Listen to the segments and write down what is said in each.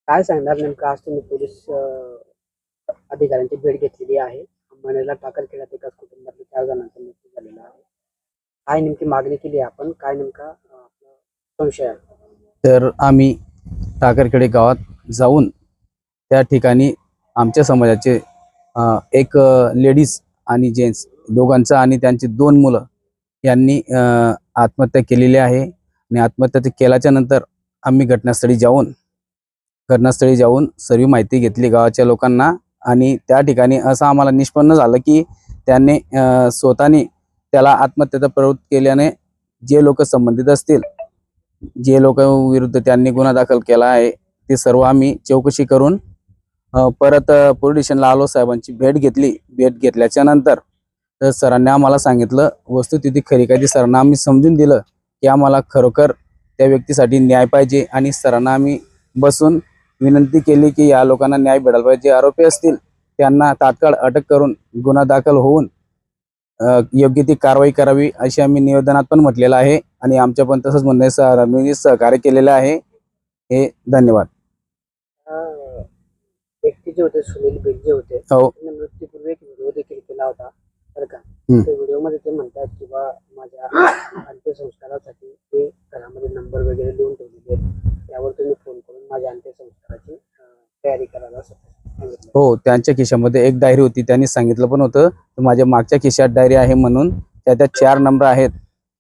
काय सांगणार नेमकं आज तुम्ही पोलीस अधिकाऱ्यांची भेट घेतलेली आहे. अंमळनेरला टाकरखेड्यात एकाच कुटुंबातल्या 4 जणांचा मृत्यू झालेला आहे. काय नेमकी मागणी केली आपण, काय नेमका आपला संशय आहे? तर आम्ही टाकरखेडे गावात जाऊन त्या ठिकाणी आमच्या समाजाचे एक लेडीज आणि जेंट्स दोघांचं आणि त्यांची 2 मुलं यांनी आत्महत्या केलेली आहे. आणि आत्महत्या केल्याच्या नंतर आम्ही घटनास्थळी जाऊन सर्व माहिती घेतली गावाच्या लोकांना. आणि त्या ठिकाणी असं आम्हाला निष्पन्न झालं की त्यांनी स्वतःने त्याला आत्महत्येचा प्रवृत्त केल्याने जे लोक संबंधित असतील, जे लोक विरुद्ध त्यांनी गुन्हा दाखल केला आहे, ते सर्व आम्ही चौकशी करून परत पोलीस स्टेशनला आलो. साहेबांची भेट घेतली. भेट घेतल्याच्या नंतर तर सरांनी आम्हाला सांगितलं, वस्तुस्थिती खरी काय ती सरांना आम्ही समजून दिलं की आम्हाला खरोखर त्या व्यक्तीसाठी न्याय पाहिजे. आणि सरांना आम्ही बसून विनंती केली की या लोकांना न्याय भेटायला पाहिजे. आरोपी असतील त्यांना तात्काळ अटक करून गुन्हा दाखल होऊन योग्य ती कारवाई करावी अशी आम्ही निवेदनात पण म्हटलेलं आहे. आणि आमच्या पण तसंच म्हणणे सरांनी सहकार्य केलेलं आहे. हे धन्यवाद. व्यक्ती जे होते सुनील भिल जे होते, हो. त्यांनी मृत्यूपूर्वी एक व्हिडिओ देखील केला होता बरं का. त्या व्हिडिओमध्ये ते म्हणतात की माझ्या अंत्यसंस्कारासाठी ते घरामध्ये नंबर वगैरे लिहून ठेवलेले आहेत, त्यावर तुम्ही फोन करून माझ्या अंत्यसंस्काराची तयारी करायला सांगितलं. हो, त्यांच्या खिशामध्ये एक डायरी होती. त्यांनी सांगितलं पण होतं माझ्या मागच्या खिशात डायरी आहे म्हणून. त्या 4 नंबर आहेत.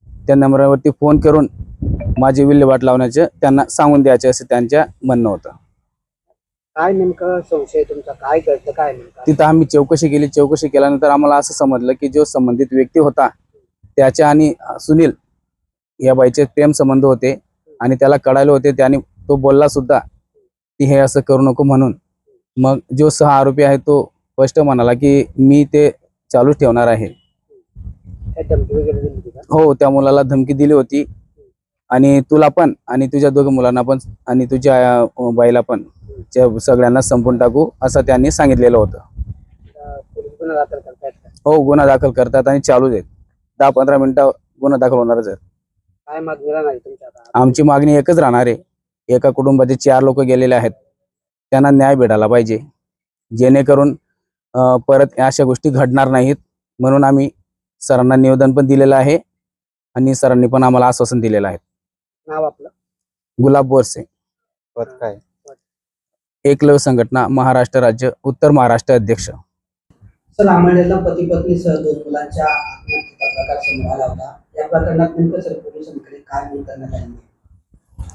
त्या नंबरवरती फोन करून माझी विल्हेवाट लावण्याचं त्यांना सांगून द्यायचे असं त्यांच्या म्हणणं होतं. काय नेमकं संशय तुमचा, काय कळतं काय नेमकं? तिथं आम्ही चौकशी केली. चौकशी केल्यानंतर आम्हाला असं समजलं की जो संबंधित व्यक्ती होता त्याच्या आणि सुनील या बाईचे प्रेम संबंध होते. आणि त्याला कळाले होते. त्याने तो बोलला सुद्धा की हे असं करू नको म्हणून. मग जो 6 आरोपी आहे तो स्पष्ट म्हणाला की मी ते चालू ठेवणार आहे. धमकी वगैरे दिली होती का? हो, त्या मुलाला धमकी दिली होती. आणि तुला पण आणि तुझ्या 2 मुलांना पण आणि तुझ्या बाईला पण सगळ्यांना संपून टाकू असं त्यांनी सांगितलेलं होतं. पोलीस गुन्हा दाखल करतायत का? हो, गुन्हा दाखल करतात आणि चालूच आहेत. 10-15 मिनिटं गुन्हा दाखल होणारच आहे. काय मागणी राहणार आहे तुमच्या आता? आमची मागणी एकच राहणार आहे. एका कुटुंबाचे 4 लोक गेलेले आहेत, त्यांना न्याय भेटायला पाहिजे, जेणेकरून परत अशा गोष्टी घडणार नाहीत. म्हणून आम्ही सरांना निवेदन पण दिलेलं आहे आणि सरांनी पण आम्हाला आश्वासन दिलेलं आहे. नाव आपलं? गुलाब बोरसे, काय एकलव्य संघटना महाराष्ट्र राज्य उत्तर महाराष्ट्र अध्यक्ष. सर, अंमळनेरला पती पत्नीसह 2 मुलांच्या आत्महत्येचा प्रकार समोर आला होता. या प्रकरणात नेमकं सर पोलिसांकडे काय नोंद करण्यात आली?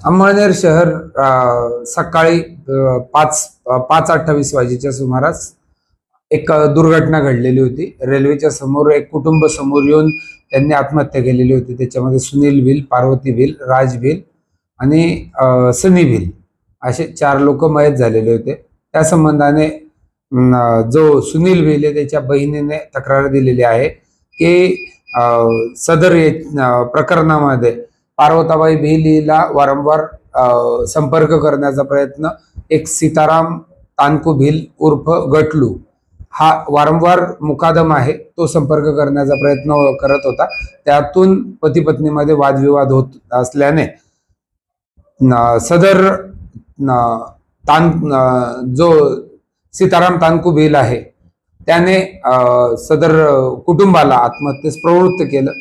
अंमळनेर शहर सकाळी 5:28 वाजेच्या सुमारास एक दुर्घटना घडलेली होती. रेल्वेच्या समोर एक कुटुंब समोर येऊन त्यांनी आत्महत्या केलेली होती. त्याच्यामध्ये सुनील भिल, पार्वती भिल, राज भिल आणि सनी भिल असे 4 लोक मयत झालेले होते. त्या संबंधाने जो सुनील भिल आहे त्याच्या बहिणीने तक्रार दिलेली आहे की सदर प्रकरणामध्ये पार्वताबाई भिल हिला वारंवार संपर्क करण्याचा प्रयत्न एक सीताराम तानकू भिल उर्फ गटलू हा वारंवार मुकादम आहे, तो संपर्क करण्याचा प्रयत्न करत होता. त्यातून पती पत्नीमध्ये वादविवाद होत असल्याने सदर जो सीताराम तानकू भिल आहे त्याने सदर कुटुंबाला आत्महत्येस प्रवृत्त केलं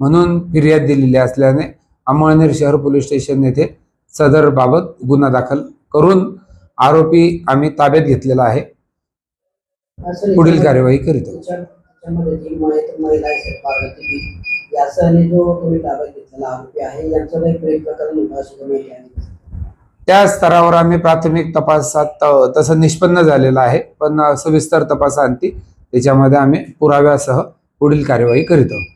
म्हणून फिर्याद दिलेली असल्याने अंमळनेर शहर पोलीस स्टेशन येथे सदर बाबत गुन्हा दाखल करून आरोपी आम्ही ताब्यात घेतलेला आहे. पुढील कार्यवाही करीत आहोत. त्या स्तरावर आम्ही प्राथमिक तपासात तसं निष्पन्न झालेलं आहे, पण सविस्तर तपासांती त्याच्यामध्ये आम्ही पुराव्यासह पुढील कार्यवाही करीत आहोत.